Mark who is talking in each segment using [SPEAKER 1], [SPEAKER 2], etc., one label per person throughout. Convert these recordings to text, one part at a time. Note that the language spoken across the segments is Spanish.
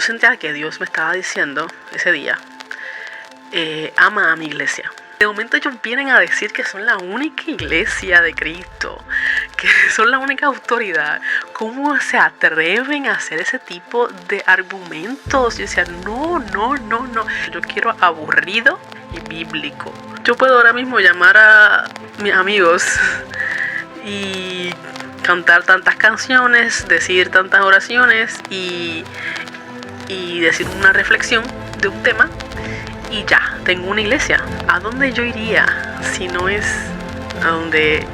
[SPEAKER 1] sentía que Dios me estaba diciendo ese día, ama a mi iglesia. De momento ellos vienen a decir que son la única iglesia de Cristo, que son la única autoridad. ¿Cómo se atreven a hacer ese tipo de argumentos? Yo decía, no. Yo quiero aburrido y bíblico. Yo puedo ahora mismo llamar a mis amigos y cantar tantas canciones, decir tantas oraciones y decir una reflexión de un tema. Y ya, tengo una iglesia. ¿A dónde yo iría si no es a donde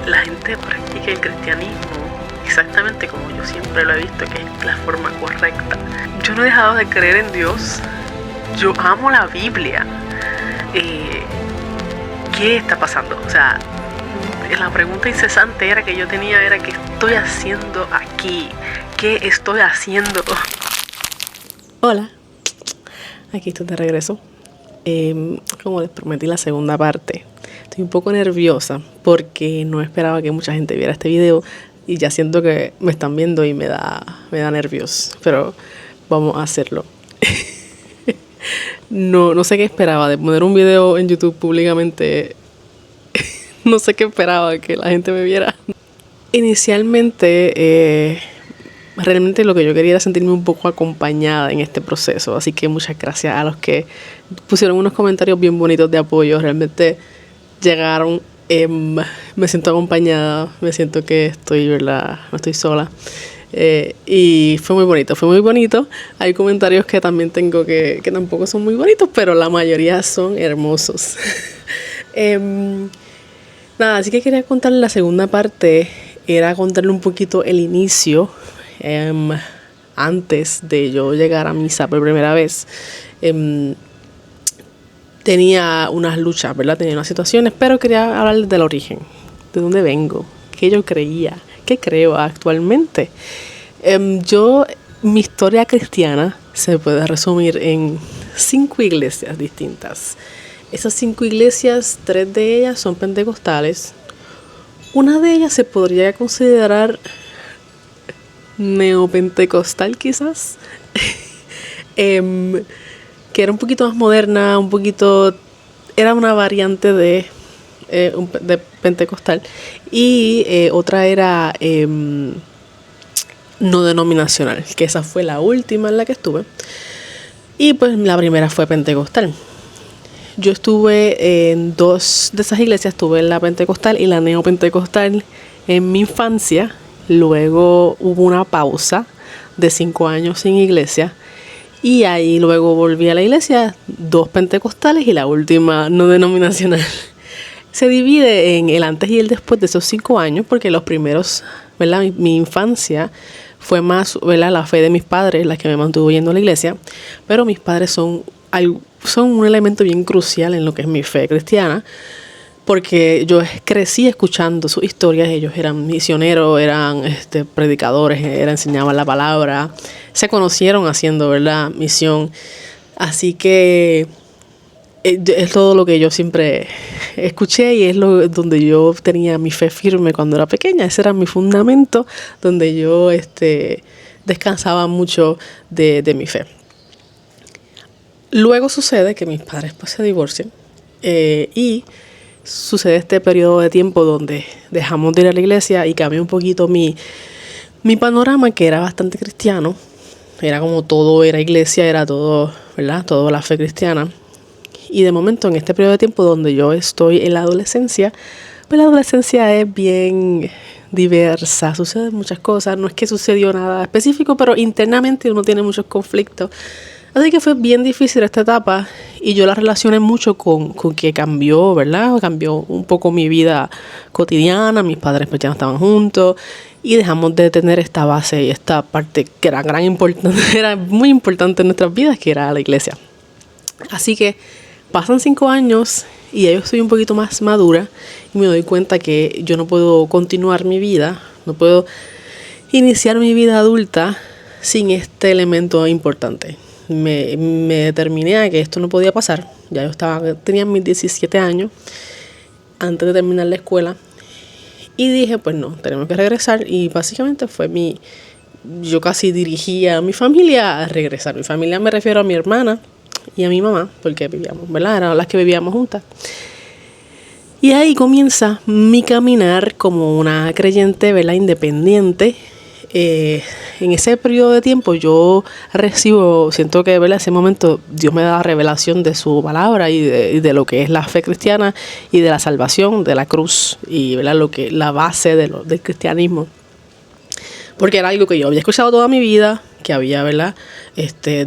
[SPEAKER 1] la gente practique el cristianismo exactamente como yo siempre lo he visto, que es la forma correcta? Yo no he dejado de creer en Dios. Yo amo la Biblia. ¿Qué está pasando? O sea, la pregunta incesante que yo tenía era ¿qué estoy haciendo aquí? ¿Qué estoy haciendo? Hola, aquí estoy de regreso. Como les prometí la segunda parte, estoy un poco nerviosa porque no esperaba que mucha gente viera este video y ya siento que me están viendo y me da nervios, pero vamos a hacerlo. No sé qué esperaba de poner un video en YouTube públicamente. No sé qué esperaba que la gente me viera. Inicialmente realmente lo que yo quería era sentirme un poco acompañada en este proceso, así que muchas gracias a los que pusieron unos comentarios bien bonitos de apoyo. Realmente llegaron, me siento acompañada, me siento que estoy, ¿verdad? No estoy sola, y fue muy bonito. Hay comentarios que también tengo que tampoco son muy bonitos, pero la mayoría son hermosos. Nada, así que quería contarle la segunda parte, era contarle un poquito el inicio. Antes de yo llegar a misa por primera vez, tenía unas luchas, ¿verdad? Tenía unas situaciones, pero quería hablar del origen, de dónde vengo, qué yo creía, qué creo actualmente. Mi historia cristiana se puede resumir en 5 iglesias distintas. Esas 5 iglesias, 3 de ellas son pentecostales. Una de ellas se podría considerar neopentecostal quizás, que era un poquito más moderna, era una variante de pentecostal, y otra era no denominacional, que esa fue la última en la que estuve, y pues la primera fue pentecostal. Yo estuve en 2 de esas iglesias, estuve en la pentecostal y la neopentecostal en mi infancia. Luego hubo una pausa de 5 años sin iglesia y ahí luego volví a la iglesia, 2 pentecostales y la última no denominacional. Se divide en el antes y el después de esos 5 años, porque los primeros, ¿verdad? Mi infancia fue más, ¿verdad?, la fe de mis padres, la que me mantuvo yendo a la iglesia, pero mis padres son un elemento bien crucial en lo que es mi fe cristiana, porque yo crecí escuchando sus historias. Ellos eran misioneros, eran predicadores, enseñaban la palabra, se conocieron haciendo, ¿verdad?, misión. Así que es todo lo que yo siempre escuché y es donde yo tenía mi fe firme cuando era pequeña. Ese era mi fundamento, donde yo descansaba mucho de mi fe. Luego sucede que mis padres pues se divorcian, y sucede este periodo de tiempo donde dejamos de ir a la iglesia y cambió un poquito mi panorama, que era bastante cristiano. Era como todo era iglesia, era todo, ¿verdad?, todo la fe cristiana. Y de momento, en este periodo de tiempo donde yo estoy en la adolescencia, pues la adolescencia es bien diversa, suceden muchas cosas. No es que sucedió nada específico, pero internamente uno tiene muchos conflictos. Así que fue bien difícil esta etapa y yo la relacioné mucho con que cambió, ¿verdad? Cambió un poco mi vida cotidiana, mis padres pues ya no estaban juntos y dejamos de tener esta base y esta parte que era era muy importante en nuestras vidas, que era la iglesia. Así que pasan 5 años y ya yo estoy un poquito más madura y me doy cuenta que yo no puedo continuar mi vida, no puedo iniciar mi vida adulta sin este elemento importante. Me determiné a que esto no podía pasar. Ya yo tenía mis 17 años antes de terminar la escuela y dije, pues no, tenemos que regresar. Y básicamente fue mi yo casi dirigía a mi familia a regresar. Mi familia me refiero a mi hermana y a mi mamá, porque vivíamos, ¿verdad? Eran las que vivíamos juntas. Y ahí comienza mi caminar como una creyente, ¿verdad? Independiente. En ese periodo de tiempo yo siento que, ¿verdad? Ese momento Dios me da la revelación de su palabra y de lo que es la fe cristiana y de la salvación, de la cruz y, ¿verdad? La base del cristianismo. Porque era algo que yo había escuchado toda mi vida, que había, ¿verdad?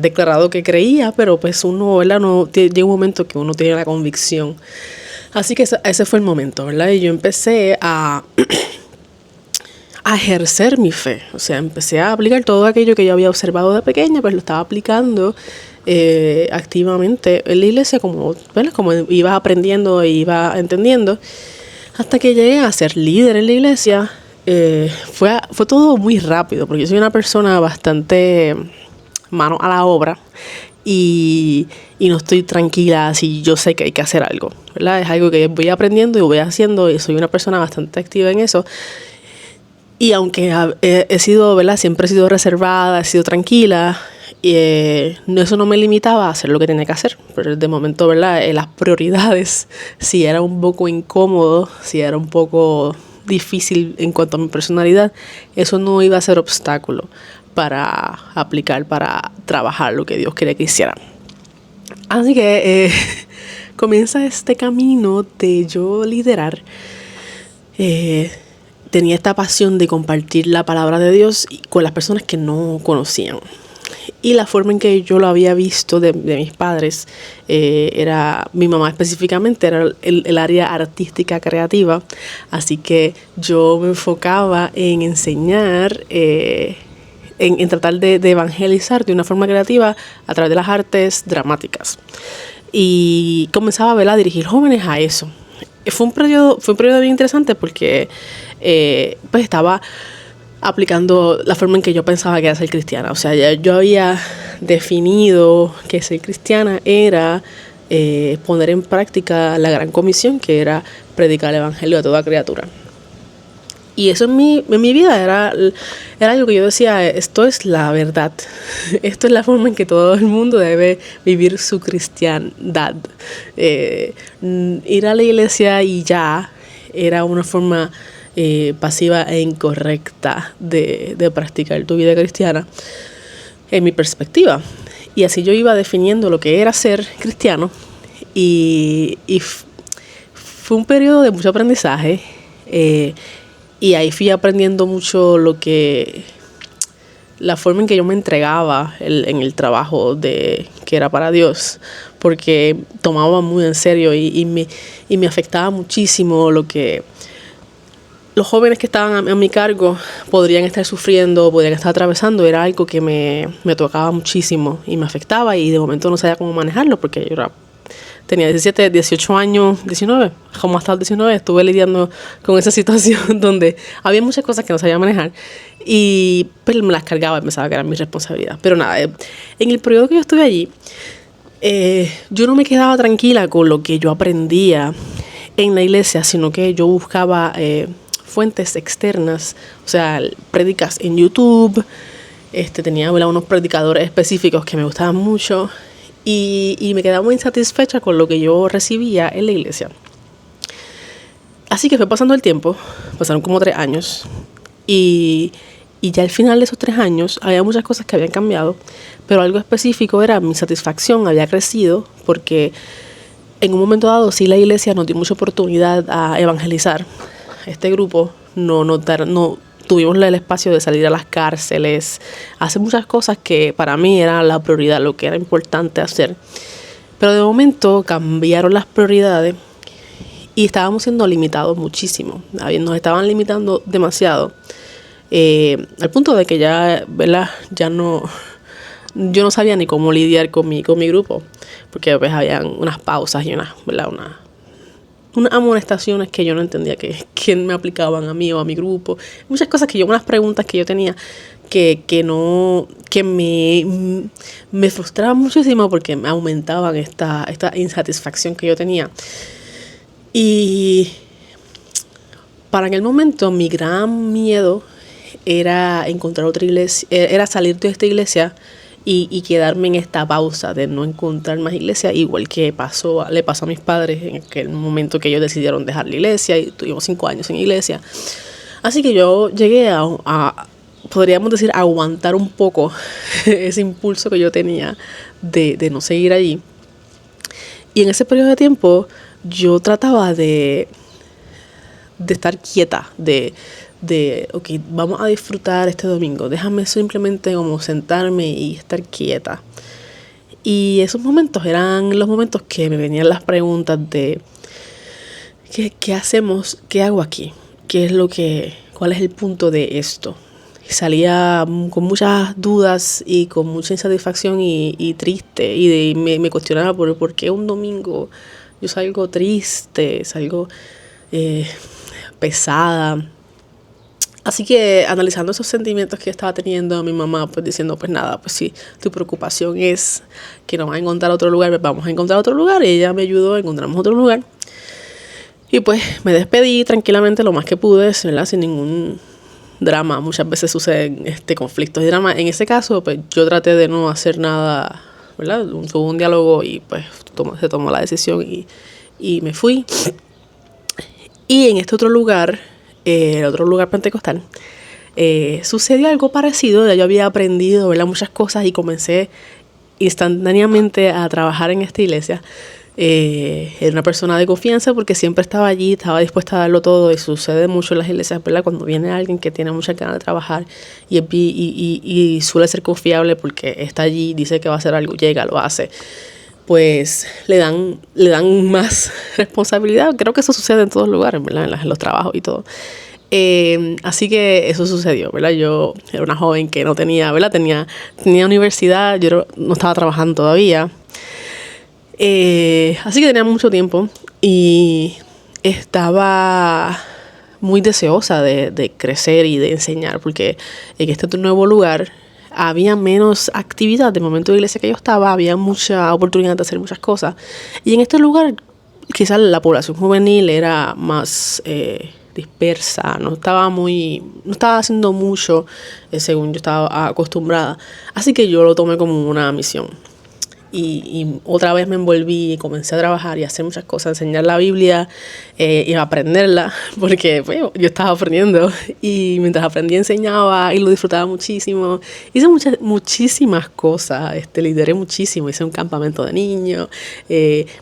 [SPEAKER 1] Declarado que creía, pero pues uno, ¿verdad? Llega un momento que uno tiene la convicción. Así que ese fue el momento, ¿verdad? Y yo empecé a ejercer mi fe. O sea, empecé a aplicar todo aquello que yo había observado de pequeña, pues lo estaba aplicando activamente en la iglesia, ¿verdad? Como iba aprendiendo e iba entendiendo, hasta que llegué a ser líder en la iglesia. Fue todo muy rápido, porque yo soy una persona bastante mano a la obra y no estoy tranquila si yo sé que hay que hacer algo, ¿verdad? Es algo que voy aprendiendo y voy haciendo y soy una persona bastante activa en eso. Y aunque he sido, ¿verdad? Siempre he sido reservada, he sido tranquila, eso no me limitaba a hacer lo que tenía que hacer. Pero de momento, ¿verdad? Las prioridades, si era un poco incómodo, si era un poco difícil en cuanto a mi personalidad, eso no iba a ser obstáculo para aplicar, para trabajar lo que Dios quería que hiciera. Así que comienza este camino de yo liderar. Tenía esta pasión de compartir la palabra de Dios con las personas que no conocían. Y la forma en que yo lo había visto de mis padres, mi mamá específicamente, era el área artística creativa. Así que yo me enfocaba en enseñar, en tratar de evangelizar de una forma creativa a través de las artes dramáticas. Y comenzaba, ¿verdad?, a dirigir jóvenes a eso. Fue un periodo bien interesante porque pues estaba aplicando la forma en que yo pensaba que era ser cristiana. O sea, yo había definido que ser cristiana era poner en práctica la gran comisión, que era predicar el evangelio a toda criatura. Y eso en mi vida era algo que yo decía, esto es la verdad. Esto es la forma en que todo el mundo debe vivir su cristiandad. Ir a la iglesia y ya era una forma pasiva e incorrecta de practicar tu vida cristiana, en mi perspectiva. Y así yo iba definiendo lo que era ser cristiano. Y fue un periodo de mucho aprendizaje. Y ahí fui aprendiendo mucho la forma en que yo me entregaba en el trabajo que era para Dios, porque tomaba muy en serio y me afectaba muchísimo lo que los jóvenes que estaban a mi cargo podrían estar sufriendo, podrían estar atravesando. Era algo que me tocaba muchísimo y me afectaba, y de momento no sabía cómo manejarlo, porque yo tenía 17, 18 años, 19, como hasta los 19 estuve lidiando con esa situación donde había muchas cosas que no sabía manejar y pues me las cargaba y pensaba que era mi responsabilidad. Pero nada, en el periodo que yo estuve allí, yo no me quedaba tranquila con lo que yo aprendía en la iglesia, sino que yo buscaba fuentes externas, o sea, prédicas en YouTube. Tenía, ¿verdad?, unos predicadores específicos que me gustaban mucho. Y me quedaba muy insatisfecha con lo que yo recibía en la iglesia. Así que fue pasando el tiempo, pasaron como 3 años. Y ya al final de esos 3 años había muchas cosas que habían cambiado, pero algo específico era mi satisfacción había crecido, porque en un momento dado sí la iglesia nos dio mucha oportunidad a evangelizar. Este grupo no tuvimos el espacio de salir a las cárceles, hacer muchas cosas que para mí era la prioridad, lo que era importante hacer. Pero de momento cambiaron las prioridades y estábamos siendo limitados muchísimo. Nos estaban limitando demasiado, al punto de que ya, ¿verdad?, yo no sabía ni cómo lidiar con mi grupo, porque pues habían unas pausas y unas amonestaciones que yo no entendía que me aplicaban a mí o a mi grupo. Muchas cosas unas preguntas que yo tenía que me frustraban muchísimo, porque me aumentaban esta insatisfacción que yo tenía. Y para aquel momento mi gran miedo era encontrar otra iglesia, era salir de esta iglesia y quedarme en esta pausa de no encontrar más iglesia, igual que le pasó a mis padres en aquel momento que ellos decidieron dejar la iglesia y tuvimos 5 años en iglesia. Así que yo llegué podríamos decir, aguantar un poco ese impulso que yo tenía de no seguir allí. Y en ese periodo de tiempo yo trataba de estar quieta, ok, vamos a disfrutar este domingo, déjame simplemente como sentarme y estar quieta. Y esos momentos eran los momentos que me venían las preguntas de ¿qué hacemos? ¿Qué hago aquí? ¿Cuál es el punto de esto? Y salía con muchas dudas y con mucha insatisfacción y triste. Y me cuestionaba por qué un domingo yo salgo triste, salgo pesada. Así que analizando esos sentimientos que estaba teniendo mi mamá, pues diciendo, pues nada, pues si tu preocupación es que no vas a encontrar otro lugar, pues vamos a encontrar otro lugar. Y ella me ayudó, encontramos otro lugar. Y pues me despedí tranquilamente lo más que pude, ¿verdad? Sin ningún drama. Muchas veces suceden conflictos y dramas. En ese caso, pues yo traté de no hacer nada, ¿verdad? Tuve un diálogo y pues se tomó la decisión y me fui. Y en este otro lugar, el otro lugar pentecostal, sucedió algo parecido. Ya yo había aprendido, ¿verdad?, muchas cosas y comencé instantáneamente a trabajar en esta iglesia. Era una persona de confianza porque siempre estaba allí, estaba dispuesta a darlo todo, y sucede mucho en las iglesias, ¿verdad? Cuando viene alguien que tiene muchas ganas de trabajar y suele ser confiable porque está allí, dice que va a hacer algo, llega, lo hace, pues le dan más responsabilidad. Creo que eso sucede en todos lugares, ¿verdad? En los trabajos y todo. Así que eso sucedió, ¿verdad? Yo era una joven que no tenía, ¿verdad? Tenía universidad, yo no estaba trabajando todavía. Así que tenía mucho tiempo y estaba muy deseosa de crecer y de enseñar, porque en este nuevo lugar había menos actividad. De momento de iglesia que yo estaba, había mucha oportunidad de hacer muchas cosas. Y en este lugar quizás la población juvenil era más dispersa, no estaba haciendo mucho según yo estaba acostumbrada. Así que yo lo tomé como una misión. Y otra vez me envolví y comencé a trabajar y a hacer muchas cosas, enseñar la Biblia y a aprenderla, porque pues, yo estaba aprendiendo y mientras aprendía enseñaba y lo disfrutaba muchísimo. Hice muchísimas cosas, lideré muchísimo, hice un campamento de niños,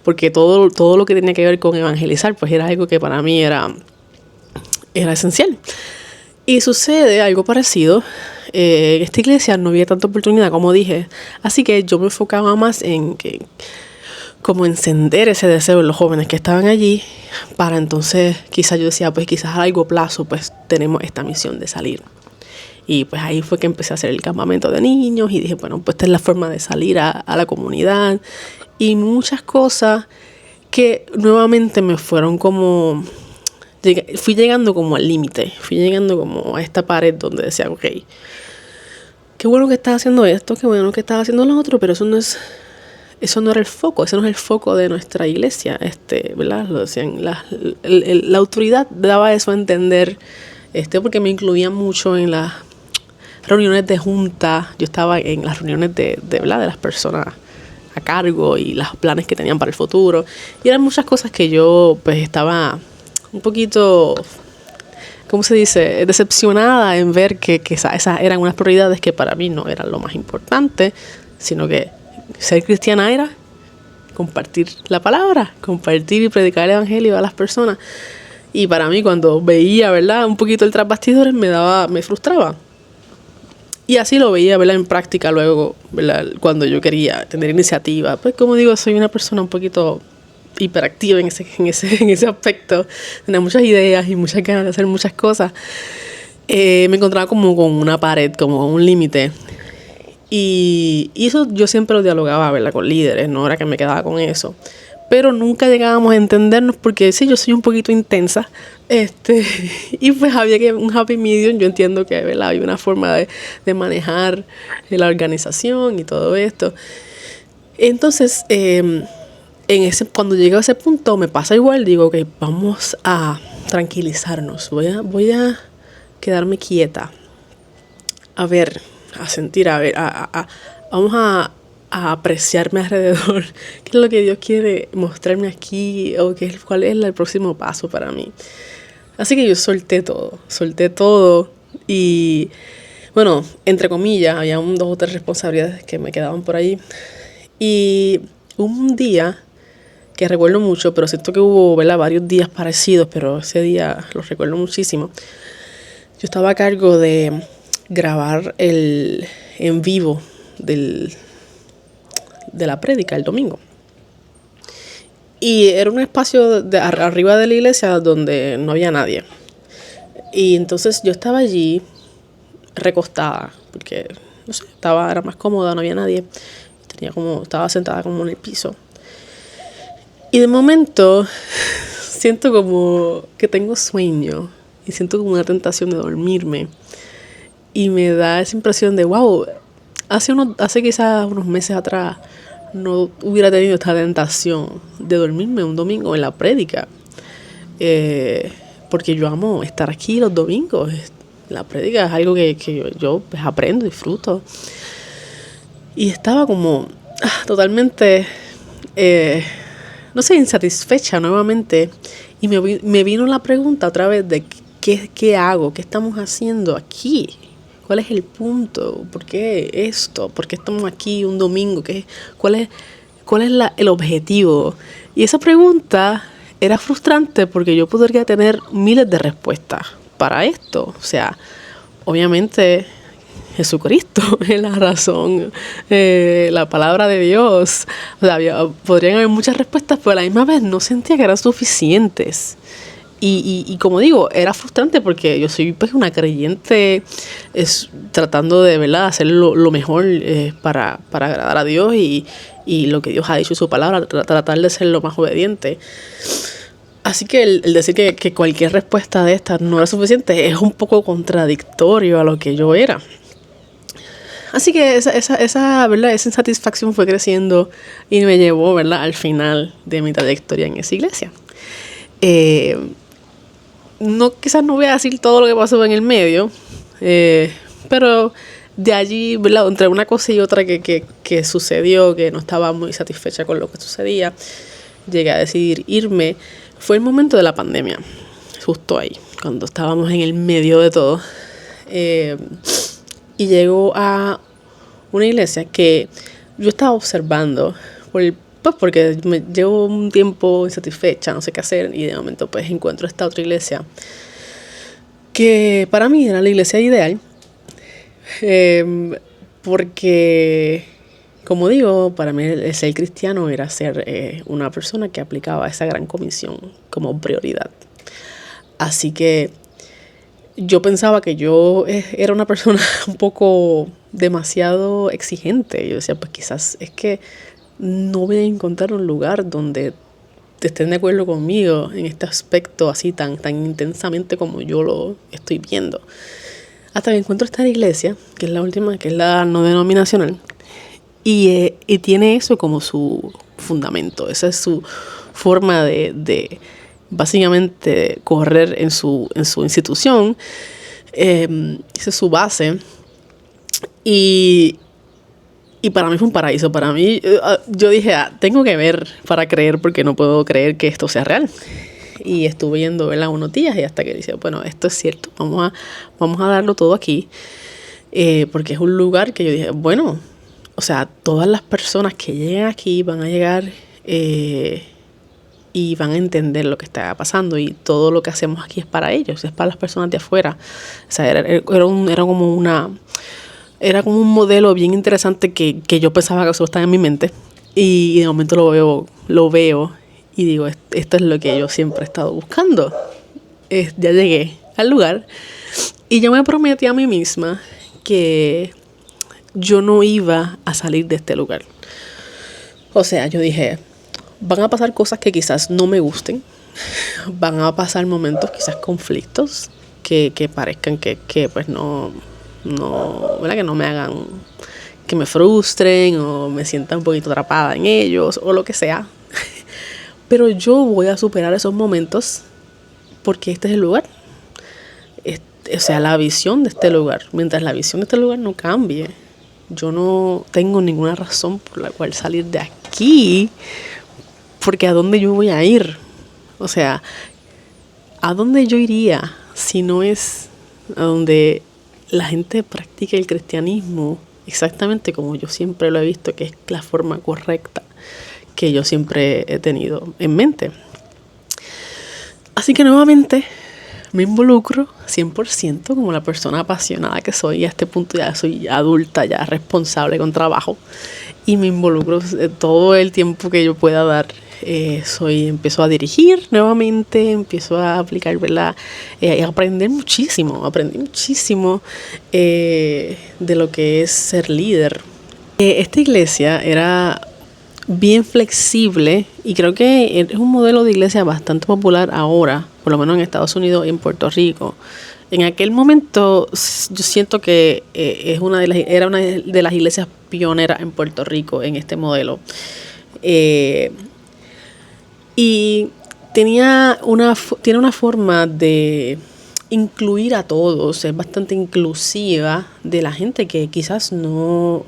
[SPEAKER 1] porque todo lo que tenía que ver con evangelizar pues era algo que para mí era esencial. Y sucede algo parecido. En esta iglesia no había tanta oportunidad, como dije, así que yo me enfocaba más en como encender ese deseo en los jóvenes que estaban allí, para entonces quizás yo decía, pues quizás a largo plazo pues tenemos esta misión de salir. Y pues ahí fue que empecé a hacer el campamento de niños y dije, bueno, pues esta es la forma de salir a la comunidad, y muchas cosas que nuevamente me fueron como... Fui llegando como al límite, fui llegando como a esta pared donde decía, ok, qué bueno que estás haciendo esto, qué bueno que estás haciendo lo otro, pero eso no era el foco, ese no es el foco de nuestra iglesia, ¿verdad? Lo decían, la autoridad daba eso a entender, porque me incluían mucho en las reuniones de junta. Yo estaba en las reuniones ¿verdad?, de las personas a cargo y los planes que tenían para el futuro, y eran muchas cosas que yo pues estaba un poquito, ¿cómo se dice?, decepcionada en ver que esas eran unas prioridades que para mí no eran lo más importante, sino que ser cristiana era compartir la palabra, compartir y predicar el evangelio a las personas. Y para mí, cuando veía, ¿verdad?, un poquito el tras bastidores, me frustraba. Y así lo veía, ¿verdad?, en práctica luego, ¿verdad?, cuando yo quería tener iniciativa. Pues como digo, soy una persona un poquito hiperactiva en ese aspecto. Tenía muchas ideas y muchas ganas de hacer muchas cosas. Me encontraba como con una pared, como con un límite. Y eso yo siempre lo dialogaba, ¿verdad?, con líderes, no era que me quedaba con eso. Pero nunca llegábamos a entendernos porque sí, yo soy un poquito intensa. Y pues había un happy medium. Yo entiendo que, ¿verdad?, hay una forma de manejar la organización y todo esto. Entonces, cuando llego a ese punto me pasa igual, digo, ok, vamos a tranquilizarnos, voy a quedarme quieta a ver, a sentir, a ver, vamos a apreciarme alrededor, qué es lo que Dios quiere mostrarme aquí, o cuál es el próximo paso para mí. Así que yo solté todo y, bueno, entre comillas, había 2 o 3 responsabilidades que me quedaban por ahí. Y un día que recuerdo mucho, pero siento que hubo, ¿verdad?, varios días parecidos, pero ese día lo recuerdo muchísimo. Yo estaba a cargo de grabar el en vivo de la prédica el domingo. Y era un espacio arriba de la iglesia donde no había nadie. Y entonces yo estaba allí recostada, porque, no sé, era más cómoda, no había nadie. Estaba sentada como en el piso. Y de momento siento como que tengo sueño y siento como una tentación de dormirme. Y me da esa impresión de, wow, hace quizás unos meses atrás no hubiera tenido esta tentación de dormirme un domingo en la prédica. Porque yo amo estar aquí los domingos. La prédica es algo que yo pues, aprendo, disfruto. Y estaba como totalmente, no sé, insatisfecha nuevamente. Y me vino la pregunta otra vez de qué hago, qué estamos haciendo aquí. ¿Cuál es el punto? ¿Por qué esto? ¿Por qué estamos aquí un domingo? ¿Cuál es el objetivo? Y esa pregunta era frustrante porque yo podría tener miles de respuestas para esto. O sea, obviamente Jesucristo es la razón, la palabra de Dios. O sea, podrían haber muchas respuestas, pero a la misma vez no sentía que eran suficientes. Y como digo, era frustrante porque yo soy pues una creyente tratando de, ¿verdad?, hacer lo mejor para agradar a Dios y lo que Dios ha dicho en su palabra, tratar de ser lo más obediente. Así que el decir que cualquier respuesta de estas no era suficiente es un poco contradictorio a lo que yo era. Así que esa ¿verdad?, esa insatisfacción fue creciendo y me llevó, ¿verdad?, al final de mi trayectoria en esa iglesia. Quizás no voy a decir todo lo que pasó en el medio, pero de allí, ¿verdad?, entre una cosa y otra que sucedió, que no estaba muy satisfecha con lo que sucedía, llegué a decidir irme. Fue el momento de la pandemia, justo ahí, cuando estábamos en el medio de todo. Y llego a una iglesia que yo estaba observando porque me llevo un tiempo insatisfecha, no sé qué hacer, y de momento pues encuentro esta otra iglesia que para mí era la iglesia ideal, porque, como digo, para mí el ser cristiano era ser una persona que aplicaba esa gran comisión como prioridad. Así que yo pensaba que yo era una persona un poco demasiado exigente. Yo decía, pues quizás es que no voy a encontrar un lugar donde estén de acuerdo conmigo en este aspecto así tan intensamente como yo lo estoy viendo. Hasta que encuentro esta iglesia, que es la última, que es la no denominacional, y tiene eso como su fundamento. Esa es su forma de básicamente correr en su institución. Esa es su base. Y para mí fue un paraíso. Para mí, yo dije, tengo que ver para creer, porque no puedo creer que esto sea real. Y estuve yendo, ¿verdad?, unos días, y hasta que dije, bueno, esto es cierto, vamos a darlo todo aquí. Porque es un lugar que yo dije, bueno, o sea, todas las personas que lleguen aquí van a llegar y van a entender lo que está pasando, y todo lo que hacemos aquí es para ellos, es para las personas de afuera. O sea, era como un modelo bien interesante que yo pensaba que solo estaba en mi mente, y de momento lo veo y digo, esto es lo que yo siempre he estado buscando. Ya llegué al lugar y yo me prometí a mí misma que yo no iba a salir de este lugar. O sea, yo dije, van a pasar cosas que quizás no me gusten, van a pasar momentos, quizás conflictos que parezcan que pues no, ¿verdad?, que no me hagan, que me frustren o me sienta un poquito atrapada en ellos o lo que sea. Pero yo voy a superar esos momentos porque este es el lugar. o sea, la visión de este lugar. Mientras la visión de este lugar no cambie, yo no tengo ninguna razón por la cual salir de aquí, porque ¿a dónde yo voy a ir? O sea, ¿a dónde yo iría si no es a donde la gente practica el cristianismo exactamente como yo siempre lo he visto, que es la forma correcta que yo siempre he tenido en mente? Así que nuevamente me involucro 100% como la persona apasionada que soy. Y a este punto ya soy adulta, ya responsable con trabajo. Y me involucro todo el tiempo que yo pueda dar. Empiezo a dirigir nuevamente, empiezo a aplicar, ¿verdad? Aprendí muchísimo de lo que es ser líder. Esta iglesia era bien flexible y creo que es un modelo de iglesia bastante popular ahora, por lo menos en Estados Unidos y en Puerto Rico. En aquel momento yo siento que era una de las iglesias pioneras en Puerto Rico en este modelo. Y tiene una forma de incluir a todos, es bastante inclusiva de la gente que quizás no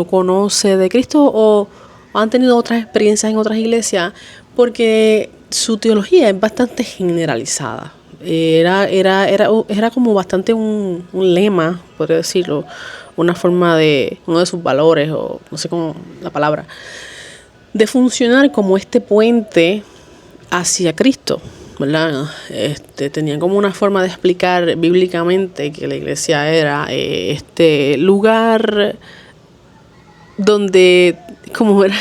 [SPEAKER 1] conoce de Cristo o han tenido otras experiencias en otras iglesias, porque su teología es bastante generalizada. Era como bastante un lema, podría decirlo, una forma de uno de sus valores, o no sé cómo la palabra, de funcionar como este puente hacia Cristo, ¿verdad? Tenían como una forma de explicar bíblicamente que la iglesia era este lugar donde como era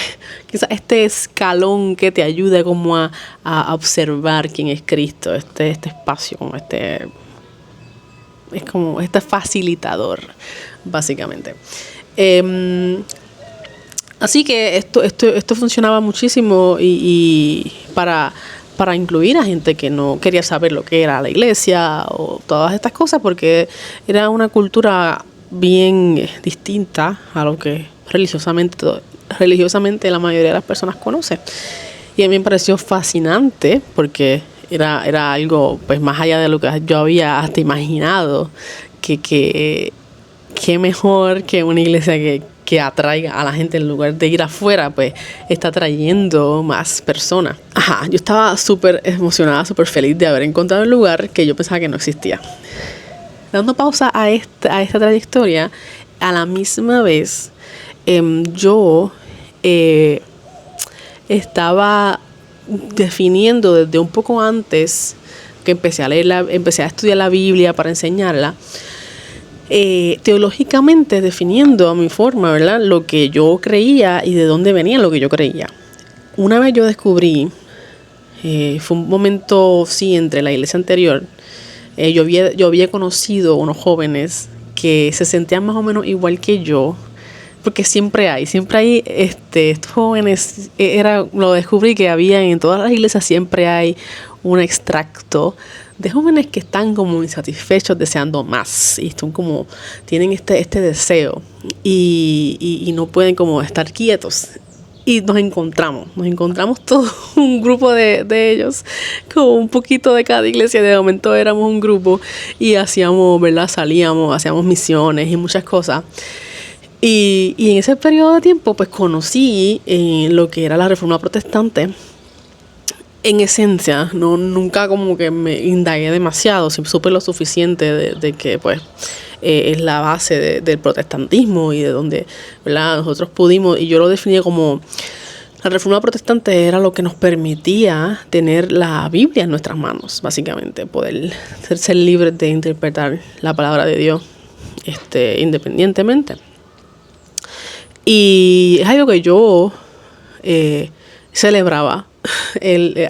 [SPEAKER 1] quizás este escalón que te ayuda como a observar quién es Cristo, este espacio, como es como este facilitador, básicamente. Así que esto funcionaba muchísimo y para incluir a gente que no quería saber lo que era la iglesia o todas estas cosas, porque era una cultura bien distinta a lo que religiosamente la mayoría de las personas conoce. Y a mí me pareció fascinante porque era algo pues más allá de lo que yo había hasta imaginado, que mejor que una iglesia que atraiga a la gente en lugar de ir afuera, pues está trayendo más personas. Yo estaba súper emocionada, súper feliz de haber encontrado un lugar que yo pensaba que no existía. Dando pausa a esta trayectoria, a la misma vez yo estaba definiendo desde un poco antes que empecé a estudiar la Biblia para enseñarla, teológicamente definiendo a mi forma, ¿verdad?, lo que yo creía y de dónde venía lo que yo creía. Una vez yo descubrí, fue un momento, sí, entre la iglesia anterior, yo había conocido unos jóvenes que se sentían más o menos igual que yo, porque siempre hay estos jóvenes, lo descubrí que había en todas las iglesias, siempre hay un extracto de jóvenes que están como insatisfechos, deseando más, y tienen este deseo y no pueden como estar quietos. Y nos encontramos todo un grupo de ellos, con un poquito de cada iglesia. De momento éramos un grupo y hacíamos, ¿verdad?, salíamos, hacíamos misiones y muchas cosas. Y en ese periodo de tiempo pues conocí lo que era la Reforma Protestante. En esencia, nunca como que me indagué demasiado, supe lo suficiente de que pues es la base del protestantismo y de donde, ¿verdad?, nosotros pudimos, y yo lo definí como la Reforma Protestante era lo que nos permitía tener la Biblia en nuestras manos, básicamente, poder ser libres de interpretar la palabra de Dios independientemente. Y es algo que yo celebraba.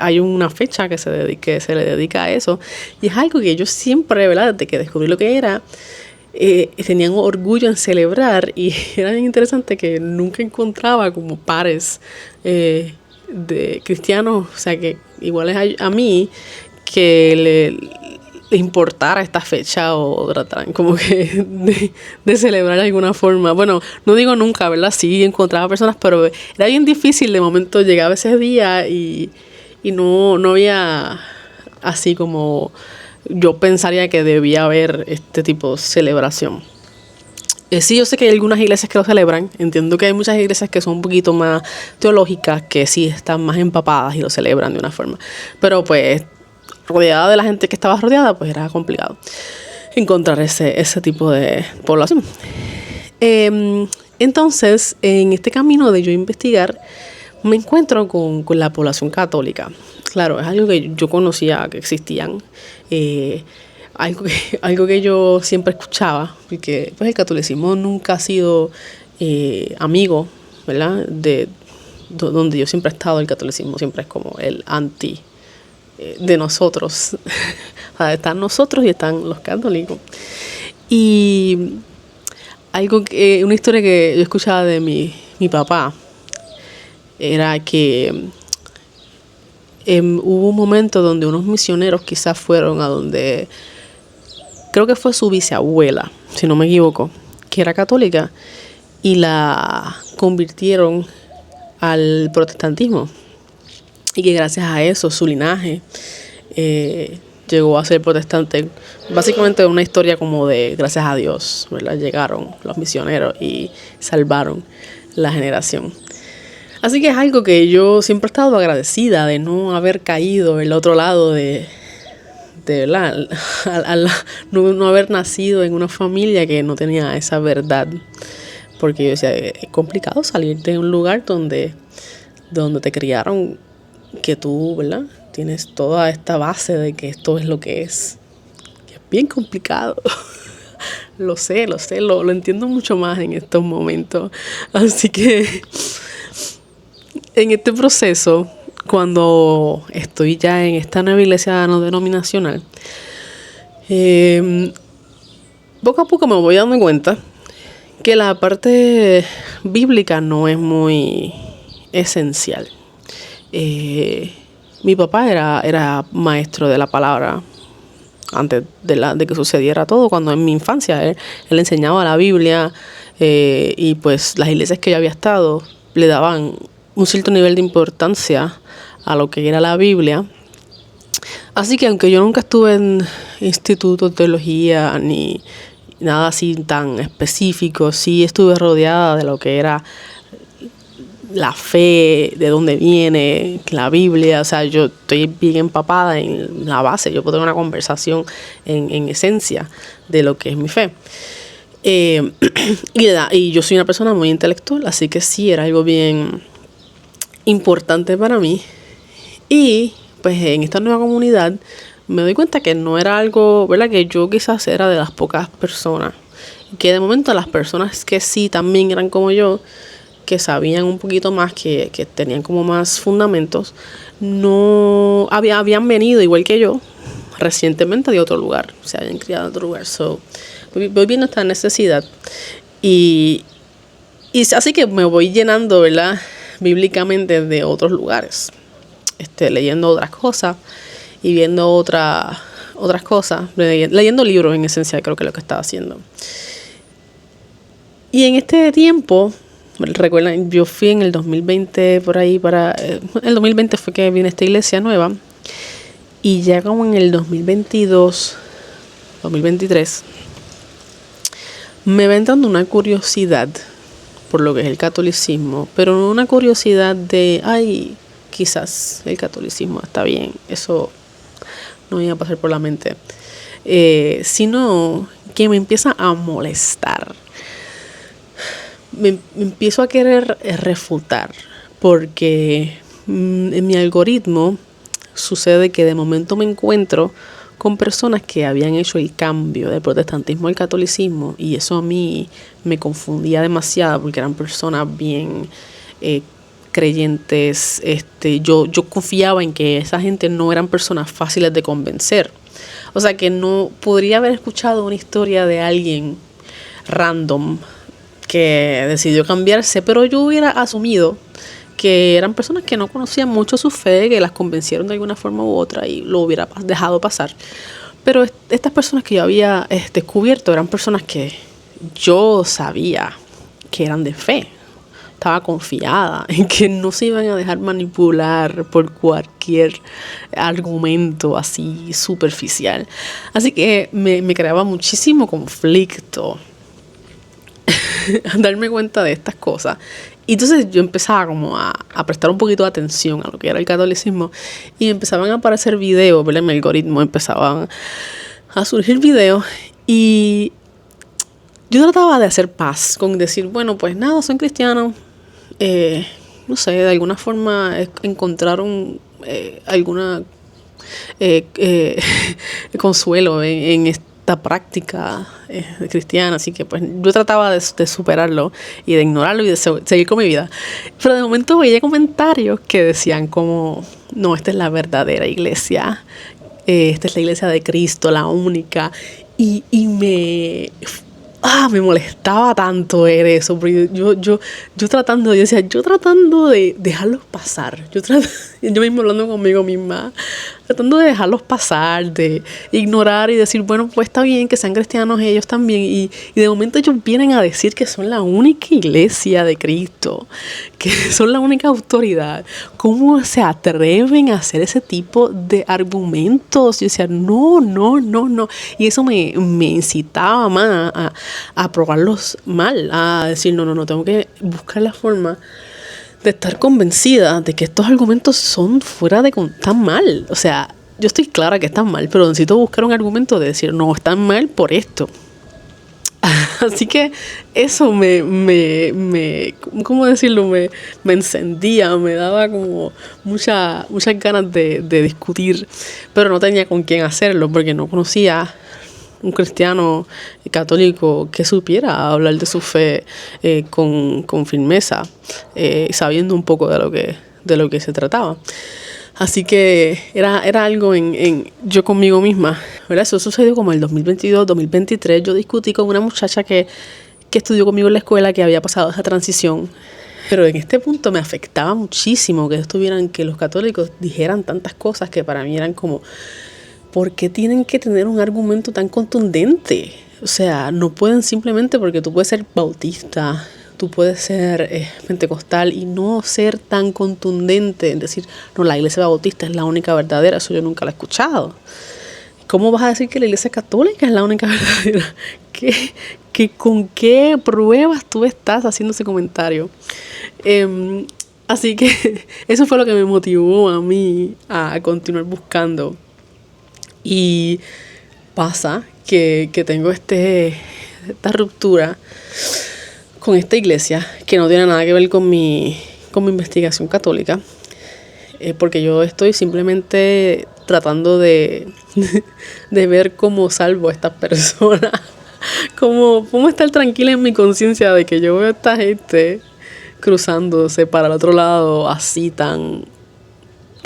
[SPEAKER 1] Hay una fecha que se le dedica a eso, y es algo que yo siempre, ¿verdad?, desde que descubrí lo que era, tenían orgullo en celebrar, y era bien interesante que nunca encontraba como pares de cristianos, o sea, que iguales a mí, que le importara esta fecha o trataran como que de celebrar de alguna forma. Bueno, no digo nunca, ¿verdad? Sí encontraba personas, pero era bien difícil. De momento llegaba ese día y no había así como yo pensaría que debía haber este tipo de celebración. Sí, yo sé que hay algunas iglesias que lo celebran. Entiendo que hay muchas iglesias que son un poquito más teológicas, que sí están más empapadas y lo celebran de una forma. Pero pues, rodeada de la gente que estaba rodeada, pues era complicado encontrar ese tipo de población. Entonces, en este camino de yo investigar, me encuentro con la población católica. Claro, es algo que yo conocía que existían. Algo que yo siempre escuchaba, porque pues, el catolicismo nunca ha sido amigo, ¿verdad? Donde yo siempre he estado, el catolicismo siempre es como el anti de nosotros. O sea, están nosotros y están los católicos. Y una historia que yo escuchaba de mi papá era que hubo un momento donde unos misioneros quizás fueron a donde, creo que fue su bisabuela, si no me equivoco, que era católica, y la convirtieron al protestantismo. Y que gracias a eso, su linaje llegó a ser protestante. Básicamente una historia como de gracias a Dios, ¿verdad? Llegaron los misioneros y salvaron la generación. Así que es algo que yo siempre he estado agradecida de no haber caído el otro lado de ¿verdad? No haber nacido en una familia que no tenía esa verdad. Porque yo decía, es complicado salir de un lugar donde te criaron que tú, ¿verdad? Tienes toda esta base de que esto es lo que es. Que es bien complicado. Lo sé, lo entiendo mucho más en estos momentos. Así que en este proceso, cuando estoy ya en esta nueva iglesia no denominacional, poco a poco me voy dando cuenta que la parte bíblica no es muy esencial. Mi papá era maestro de la palabra antes de que sucediera todo. Cuando en mi infancia él enseñaba la Biblia, y pues las iglesias que yo había estado le daban un cierto nivel de importancia a lo que era la Biblia. Así que aunque yo nunca estuve en instituto de teología ni nada así tan específico, sí estuve rodeada de lo que era la fe, de dónde viene, la Biblia. O sea, yo estoy bien empapada en la base. Yo puedo tener una conversación en esencia de lo que es mi fe. Y yo soy una persona muy intelectual, así que sí, era algo bien importante para mí. Y pues en esta nueva comunidad me doy cuenta que no era algo, ¿verdad? Que yo quizás era de las pocas personas. Que de momento las personas que sí también eran como yo, que sabían un poquito más, que tenían como más fundamentos, no habían venido igual que yo recientemente de otro lugar, se habían criado en otro lugar. So, voy viendo esta necesidad y así que me voy llenando, ¿verdad? Bíblicamente de otros lugares, leyendo otras cosas y viendo otras cosas, leyendo libros en esencia, creo que es lo que estaba haciendo. Y en este tiempo, recuerdan, yo fui en el 2020 por ahí el 2020 fue que vine a esta iglesia nueva, y ya como en el 2022, 2023, me va entrando una curiosidad por lo que es el catolicismo, pero no una curiosidad de, ay, quizás el catolicismo está bien, eso no me iba a pasar por la mente, sino que me empieza a molestar. Me empiezo a querer refutar, porque en mi algoritmo sucede que de momento me encuentro con personas que habían hecho el cambio del protestantismo al catolicismo, y eso a mí me confundía demasiado porque eran personas bien creyentes. Yo confiaba en que esa gente no eran personas fáciles de convencer. O sea, que no podría haber escuchado una historia de alguien random que decidió cambiarse, pero yo hubiera asumido que eran personas que no conocían mucho su fe, que las convencieron de alguna forma u otra y lo hubiera dejado pasar. Pero estas personas que yo había descubierto eran personas que yo sabía que eran de fe. estaba confiada en que no se iban a dejar manipular por cualquier argumento así superficial. Así que me creaba muchísimo conflicto darme cuenta de estas cosas. Y entonces yo empezaba como a prestar un poquito de atención a lo que era el catolicismo y empezaban a aparecer videos, ¿verdad? En mi algoritmo empezaban a surgir videos y yo trataba de hacer paz con decir, bueno, pues nada, son cristianos, no sé, de alguna forma encontraron alguna consuelo en esta práctica cristiana, así que pues yo trataba de superarlo y de ignorarlo y de seguir con mi vida. Pero de momento veía comentarios que decían como, no, esta es la verdadera iglesia, esta es la iglesia de Cristo, la única, y me molestaba tanto ver eso, porque yo tratando de dejarlos pasar, yo mismo hablando conmigo misma, tratando de dejarlos pasar, de ignorar y decir, bueno, pues está bien que sean cristianos ellos también, y de momento ellos vienen a decir que son la única iglesia de Cristo, que son la única autoridad. ¿Cómo se atreven a hacer ese tipo de argumentos? Yo decía, no, y eso me incitaba más a probarlos mal, a decir, no, tengo que buscar la forma de estar convencida de que estos argumentos son tan mal. O sea, yo estoy clara que están mal, pero necesito buscar un argumento de decir, no, están mal por esto. Así que eso ¿cómo decirlo? Me encendía, me daba como muchas ganas de discutir, pero no tenía con quién hacerlo porque no conocía un cristiano católico que supiera hablar de su fe con firmeza, sabiendo un poco de lo que se trataba. Así que era algo yo conmigo misma, ¿verdad? Eso sucedió como en el 2022, 2023. Yo discutí con una muchacha que estudió conmigo en la escuela, que había pasado esa transición. Pero en este punto me afectaba muchísimo que los católicos dijeran tantas cosas que para mí eran como, ¿por qué tienen que tener un argumento tan contundente? O sea, no pueden simplemente, porque tú puedes ser bautista, tú puedes ser pentecostal y no ser tan contundente en decir, no, la iglesia bautista es la única verdadera. Eso yo nunca lo he escuchado. ¿Cómo vas a decir que la iglesia católica es la única verdadera? ¿Con qué pruebas tú estás haciendo ese comentario? Así que eso fue lo que me motivó a mí a continuar buscando. Y pasa que tengo esta ruptura con esta iglesia que no tiene nada que ver con mi investigación católica, porque yo estoy simplemente tratando de ver cómo salvo a estas personas, cómo estar tranquila en mi conciencia de que yo veo a esta gente cruzándose para el otro lado así tan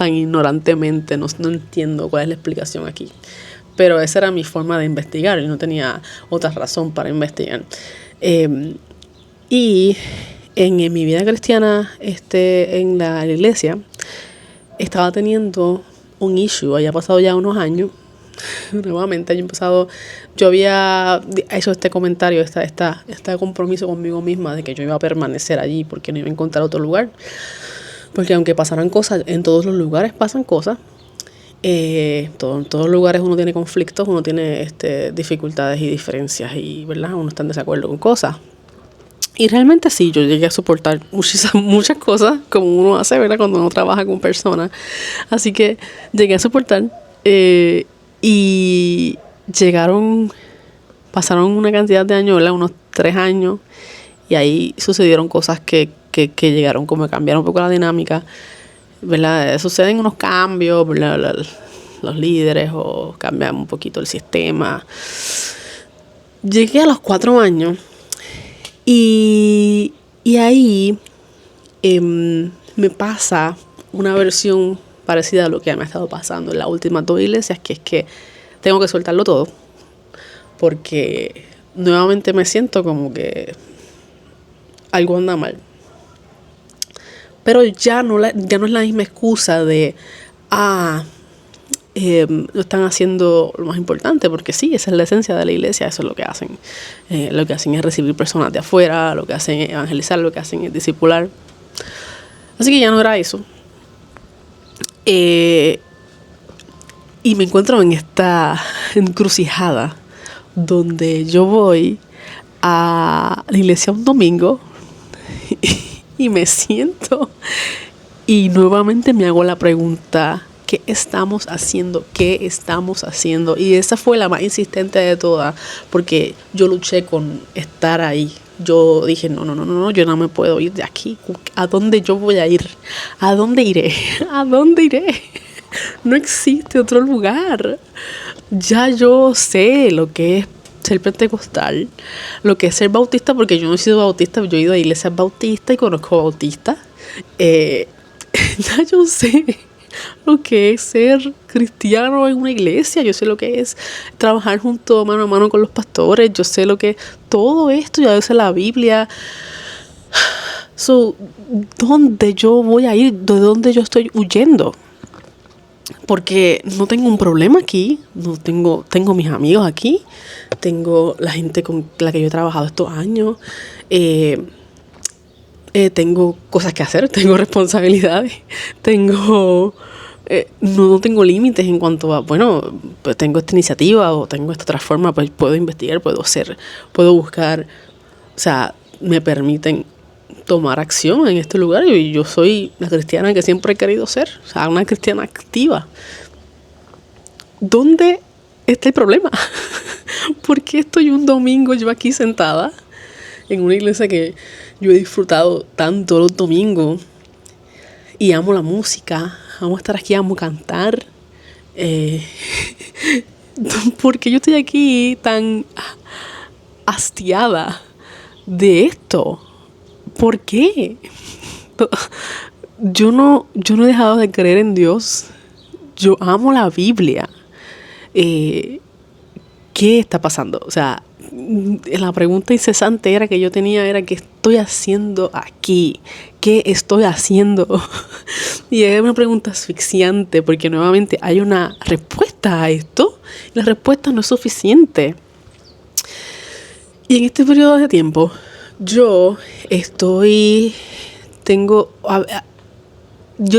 [SPEAKER 1] ignorantemente. No entiendo cuál es la explicación aquí, pero esa era mi forma de investigar y no tenía otra razón para investigar. Y en mi vida cristiana, en la iglesia, estaba teniendo un issue. Había pasado ya unos años. Nuevamente yo había hecho este comentario, este compromiso conmigo misma de que yo iba a permanecer allí porque no iba a encontrar otro lugar. Porque aunque pasaran cosas, en todos los lugares pasan cosas. En todos los lugares uno tiene conflictos, uno tiene dificultades y diferencias y, ¿verdad? Uno está en desacuerdo con cosas. Y realmente sí, yo llegué a soportar muchas cosas, como uno hace, ¿verdad? Cuando uno trabaja con personas. Así que llegué a soportar. Y pasaron una cantidad de años, ¿verdad? Unos 3 años. Y ahí sucedieron cosas que llegaron como a cambiar un poco la dinámica, ¿verdad? Suceden unos cambios, ¿verdad? Los líderes o cambian un poquito el sistema. Llegué a los 4 años. Y ahí me pasa una versión parecida a lo que me ha estado pasando en las últimas 2 iglesias, que es que tengo que soltarlo todo, porque nuevamente me siento como que algo anda mal. Pero ya no es la misma excusa de, no están haciendo lo más importante, porque sí, esa es la esencia de la iglesia, eso es lo que hacen. Lo que hacen es recibir personas de afuera, lo que hacen es evangelizar, lo que hacen es discipular. Así que ya no era eso. Y me encuentro en esta encrucijada donde yo voy a la iglesia un domingo y me siento y nuevamente me hago la pregunta: ¿qué estamos haciendo? ¿Qué estamos haciendo? Y esa fue la más insistente de todas, porque yo luché con estar ahí. Yo dije, no, yo no me puedo ir de aquí. ¿A dónde yo voy a ir? ¿A dónde iré? ¿A dónde iré? No existe otro lugar. Ya yo sé lo que es ser pentecostal, lo que es ser bautista, porque yo no he sido bautista, yo he ido a iglesias bautistas y conozco bautistas. Ya yo sé lo que es ser cristiano en una iglesia, yo sé lo que es trabajar junto mano a mano con los pastores, yo sé lo que es todo esto, ya yo sé la Biblia. ¿Dónde yo voy a ir? ¿De dónde yo estoy huyendo? Porque no tengo un problema aquí, tengo mis amigos aquí, tengo la gente con la que yo he trabajado estos años, tengo cosas que hacer, tengo responsabilidades, no tengo límites en cuanto a, bueno, pues tengo esta iniciativa o tengo esta otra forma, pues puedo investigar, puedo buscar, o sea, me permiten tomar acción en este lugar, y yo soy la cristiana que siempre he querido ser, o sea, una cristiana activa. ¿Dónde está el problema? ¿Por qué estoy un domingo yo aquí sentada en una iglesia que yo he disfrutado tanto los domingos y amo la música, amo estar aquí, amo cantar? ¿Por qué yo estoy aquí tan hastiada de esto? ¿Por qué? Yo no he dejado de creer en Dios. Yo amo la Biblia. ¿Qué está pasando? O sea, la pregunta incesante que yo tenía era: ¿qué estoy haciendo aquí? ¿Qué estoy haciendo? Y es una pregunta asfixiante, porque nuevamente hay una respuesta a esto y la respuesta no es suficiente. Y en este periodo de tiempo yo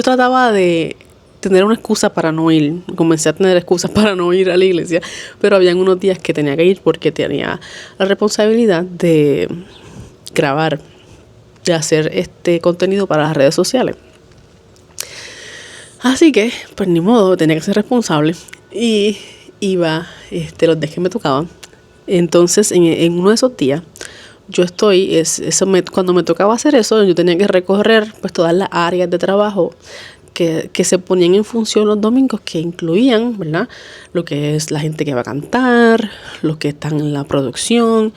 [SPEAKER 1] trataba de tener una excusa para no ir. Comencé a tener excusas para no ir a la iglesia, pero habían unos días que tenía que ir porque tenía la responsabilidad de grabar, de hacer este contenido para las redes sociales. Así que, pues ni modo, tenía que ser responsable y iba los días que me tocaban. Entonces, en uno de esos días, cuando me tocaba hacer eso, yo tenía que recorrer pues todas las áreas de trabajo que se ponían en función los domingos, que incluían, ¿verdad?, lo que es la gente que va a cantar, los que están en la producción,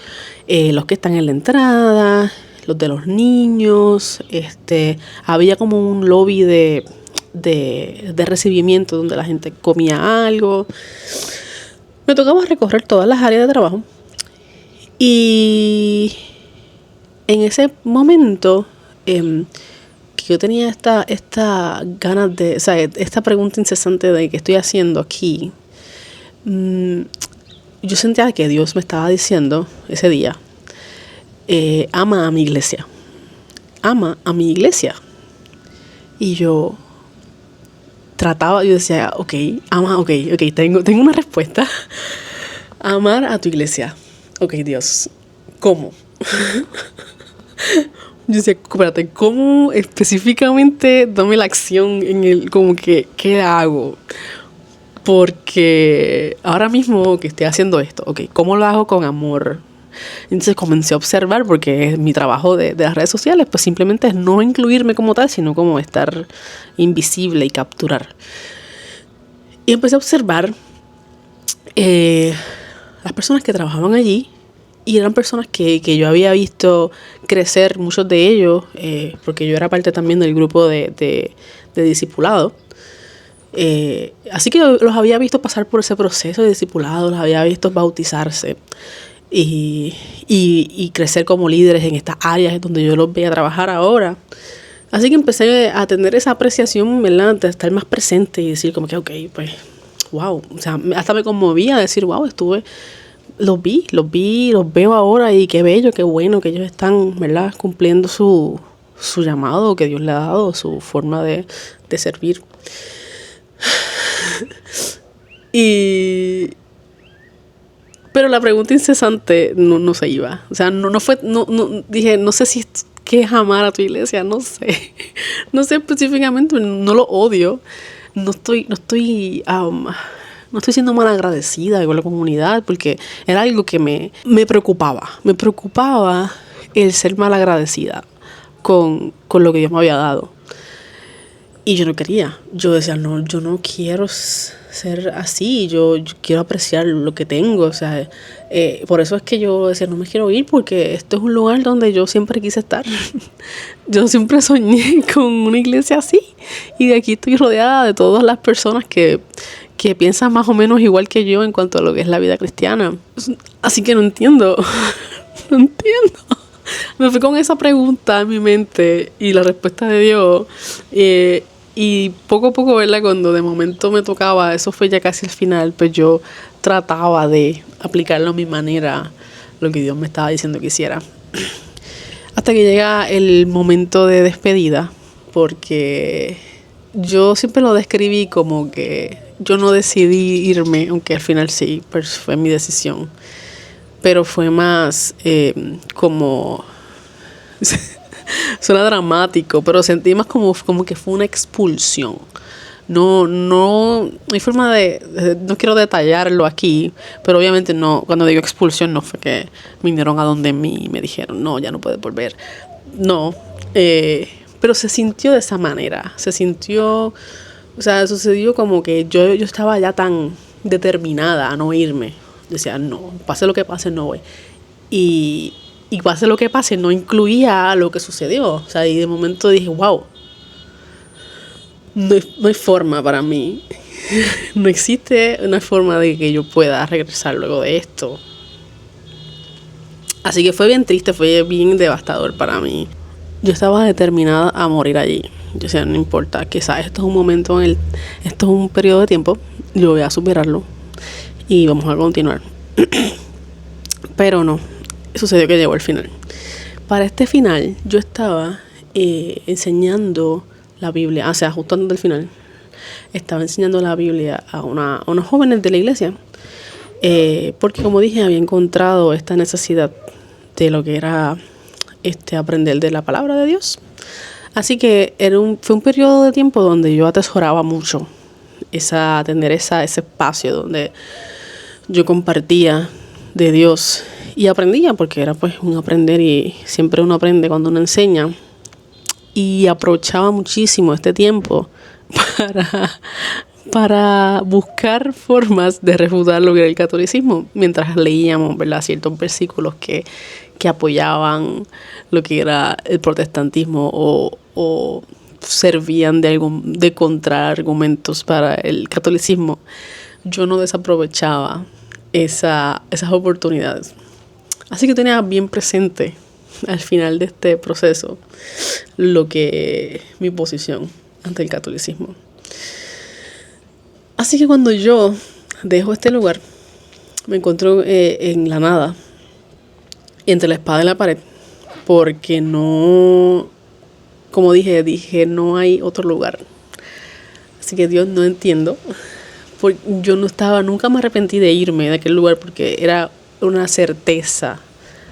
[SPEAKER 1] los que están en la entrada, los de los niños. Había como un lobby de recibimiento donde la gente comía algo. Me tocaba recorrer todas las áreas de trabajo. Y en ese momento que yo tenía esta ganas de, o sea, esta pregunta incesante de qué estoy haciendo aquí, yo sentía que Dios me estaba diciendo ese día: ama a mi iglesia, ama a mi iglesia. Y yo decía, ok, tengo una respuesta. Amar a tu iglesia. Ok, Dios, ¿cómo? Yo decía, espérate, ¿cómo específicamente dame la acción como que, qué hago? Porque ahora mismo que estoy haciendo esto, ok, ¿cómo lo hago con amor? Entonces comencé a observar, porque es mi trabajo de las redes sociales, pues simplemente es no incluirme como tal, sino como estar invisible y capturar. Y empecé a observar las personas que trabajaban allí, y eran personas que yo había visto crecer, muchos de ellos, porque yo era parte también del grupo de discipulado. Así que los había visto pasar por ese proceso de discipulado, los había visto bautizarse y crecer como líderes en estas áreas donde yo los veía trabajar ahora. Así que empecé a tener esa apreciación, ¿verdad?, de estar más presente y decir como que, ok, pues wow, o sea, hasta me conmovía decir, wow, los veo ahora y qué bello, qué bueno que ellos están, ¿verdad?, cumpliendo su llamado que Dios le ha dado, su forma de servir. Pero la pregunta incesante no se iba. O sea, dije, no sé si qué es amar a tu iglesia, no sé. No sé específicamente, no lo odio. No estoy siendo mal agradecida con la comunidad, porque era algo que me preocupaba. Me preocupaba el ser mal agradecida con lo que Dios me había dado. Y yo no quería. Yo decía, no, yo no quiero ser así. Yo quiero apreciar lo que tengo. O sea, por eso es que yo decía, no me quiero ir, porque esto es un lugar donde yo siempre quise estar. Yo siempre soñé con una iglesia así. Y de aquí estoy rodeada de todas las personas que piensan más o menos igual que yo en cuanto a lo que es la vida cristiana. Así que no entiendo. No entiendo. Me fui con esa pregunta en mi mente y la respuesta de Dios. Y poco a poco, ¿verdad?, cuando de momento me tocaba, eso fue ya casi el final, pues yo trataba de aplicarlo a mi manera, lo que Dios me estaba diciendo que hiciera. Hasta que llega el momento de despedida, porque yo siempre lo describí como que yo no decidí irme, aunque al final sí, pues fue mi decisión. Pero fue más como... Suena dramático, pero sentí más como que fue una expulsión. No hay forma no quiero detallarlo aquí, pero obviamente no, cuando digo expulsión no fue que vinieron a donde mí y me dijeron, no, ya no puedes volver. No, pero se sintió de esa manera, o sea, sucedió como que yo estaba ya tan determinada a no irme. Decía, no, pase lo que pase, no voy. Y pase lo que pase, no incluía lo que sucedió. O sea, y de momento dije, wow, no hay forma para mí. No existe una forma de que yo pueda regresar luego de esto. Así que fue bien triste, fue bien devastador para mí. Yo estaba determinada a morir allí. Yo decía, no importa, quizás esto es un momento, esto es un periodo de tiempo, yo voy a superarlo y vamos a continuar. Pero no. Sucedió que llegó el final. Para este final, yo estaba enseñando la Biblia, o sea, justo antes del final, estaba enseñando la Biblia a unos jóvenes de la iglesia, porque como dije, había encontrado esta necesidad de lo que era aprender de la palabra de Dios. Así que fue un periodo de tiempo donde yo atesoraba mucho tener ese espacio donde yo compartía de Dios y aprendía, porque era pues un aprender, y siempre uno aprende cuando uno enseña. Y aprovechaba muchísimo este tiempo para buscar formas de refutar lo que era el catolicismo, mientras leíamos, ¿verdad?, ciertos versículos que apoyaban lo que era el protestantismo o servían de contraargumentos para el catolicismo. Yo no desaprovechaba esas oportunidades. Así que tenía bien presente al final de este proceso mi posición ante el catolicismo. Así que cuando yo dejo este lugar, me encuentro en la nada, entre la espada y la pared, porque no, como dije, no hay otro lugar. Así que Dios, no entiendo. Yo nunca me arrepentí de irme de aquel lugar, porque era una certeza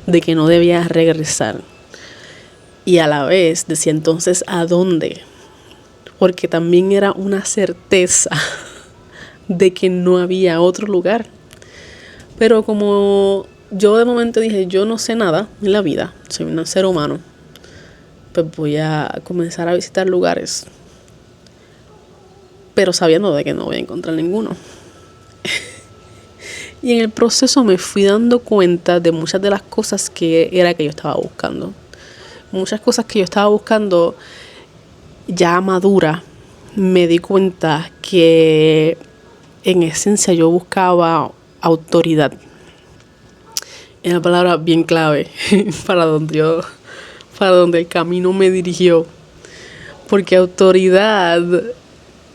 [SPEAKER 1] de que no debía regresar. Y a la vez decía, entonces, ¿a dónde? Porque también era una certeza de que no había otro lugar. Pero como yo de momento dije, yo no sé nada en la vida, soy un ser humano, pues voy a comenzar a visitar lugares, pero sabiendo de que no voy a encontrar ninguno. Y en el proceso me fui dando cuenta de muchas de las cosas que yo estaba buscando. Muchas cosas que yo estaba buscando ya madura, me di cuenta que en esencia yo buscaba autoridad. Es una palabra bien clave para donde el camino me dirigió. Porque autoridad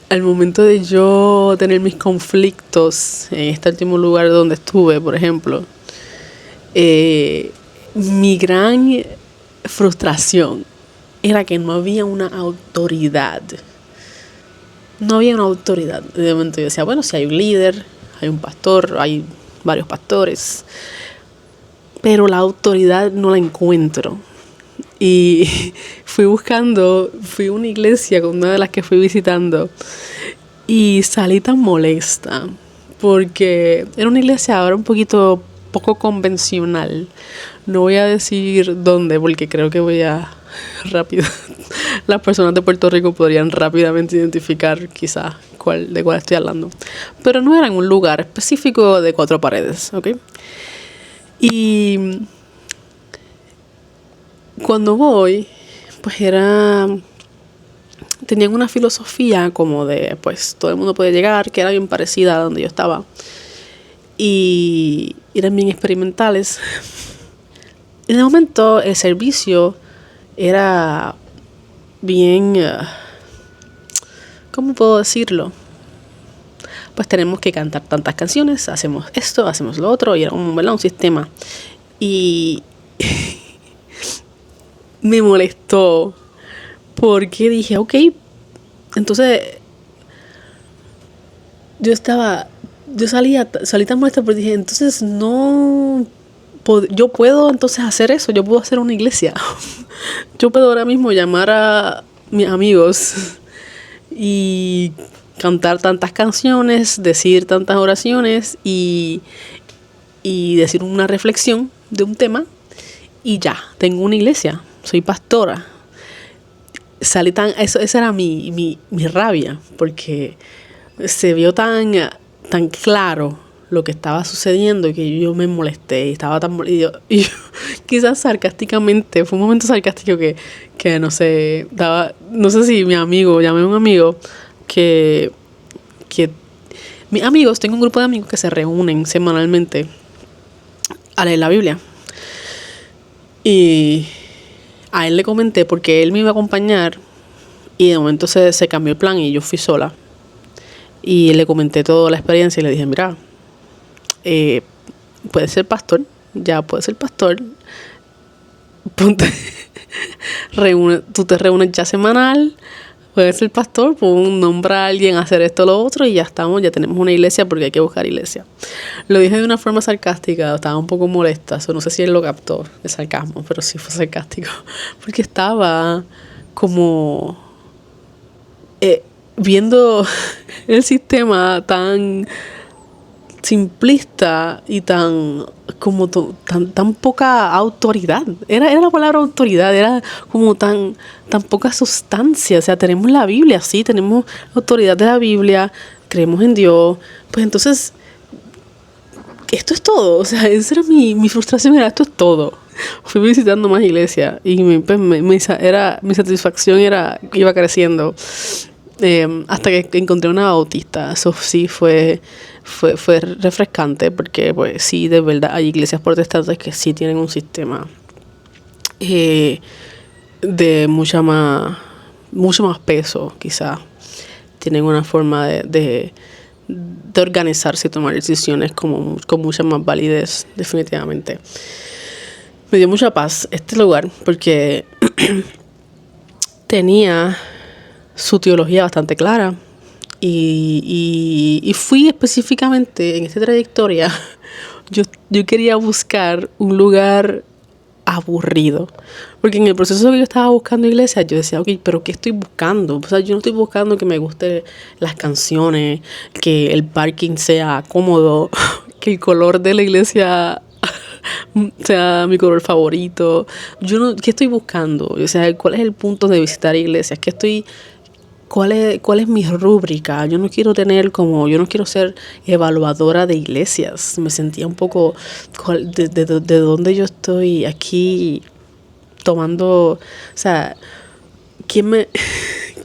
[SPEAKER 1] al momento de yo tener mis conflictos en este último lugar donde estuve, por ejemplo, mi gran frustración era que no había una autoridad. No había una autoridad. De momento yo decía, bueno, si hay un líder, hay un pastor, hay varios pastores, pero la autoridad no la encuentro. Y fui a una iglesia con una de las que fui visitando y salí tan molesta porque era una iglesia ahora un poco convencional. No voy a decir dónde porque creo que rápido. Las personas de Puerto Rico podrían rápidamente identificar quizás de cuál estoy hablando. Pero no era en un lugar específico de 4 paredes, ¿ok? Y cuando voy, pues tenían una filosofía como de, pues, todo el mundo puede llegar, que era bien parecida a donde yo estaba. Y eran bien experimentales. Y de momento el servicio era bien, ¿cómo puedo decirlo? Pues tenemos que cantar tantas canciones, hacemos esto, hacemos lo otro, y era un sistema. Y me molestó porque dije, ok, entonces salí tan molesta porque dije, entonces yo puedo entonces hacer eso, yo puedo hacer una iglesia. Yo puedo ahora mismo llamar a mis amigos y cantar tantas canciones, decir tantas oraciones y decir una reflexión de un tema y ya, tengo una iglesia, soy pastora. Esa era mi rabia, porque se vio tan claro lo que estaba sucediendo que yo me molesté y estaba tan y yo quizás sarcásticamente, fue un momento sarcástico que no sé, no sé si llamé a un amigo que mis amigos, tengo un grupo de amigos que se reúnen semanalmente a leer la Biblia. Y a él le comenté porque él me iba a acompañar y de momento se cambió el plan y yo fui sola. Y le comenté toda la experiencia y le dije, mira, puedes ser pastor, ya puedes ser pastor. Tú te reúnes ya semanal, puedes ser pastor, nombra a alguien a hacer esto o lo otro y ya tenemos una iglesia porque hay que buscar iglesia. Lo dije de una forma sarcástica, estaba un poco molesta, no sé si él lo captó, el sarcasmo, pero sí fue sarcástico, porque estaba como viendo el sistema tan simplista y tan poca autoridad. Era la palabra autoridad, era como tan poca sustancia. O sea, tenemos la Biblia, sí, tenemos la autoridad de la Biblia, creemos en Dios. Pues entonces, esto es todo. O sea, esa era mi frustración, esto es todo. Fui visitando más iglesias y mi satisfacción iba creciendo. Hasta que encontré una bautista. Eso sí fue refrescante porque pues sí, de verdad hay iglesias protestantes que sí tienen un sistema de mucho más peso, quizás tienen una forma de organizarse y tomar decisiones con mucha más validez, definitivamente. Me dio mucha paz este lugar porque tenía su teología bastante clara y fui específicamente en esta trayectoria. Yo quería buscar un lugar aburrido, porque en el proceso que yo estaba buscando iglesia yo decía, ok, pero ¿qué estoy buscando? O sea, yo no estoy buscando que me gusten las canciones, que el parking sea cómodo, que el color de la iglesia sea mi color favorito. ¿Qué estoy buscando? O sea, ¿cuál es el punto de visitar iglesias? ¿Cuál es mi rúbrica? Yo no quiero ser evaluadora de iglesias. Me sentía un poco de dónde yo estoy aquí tomando, o sea,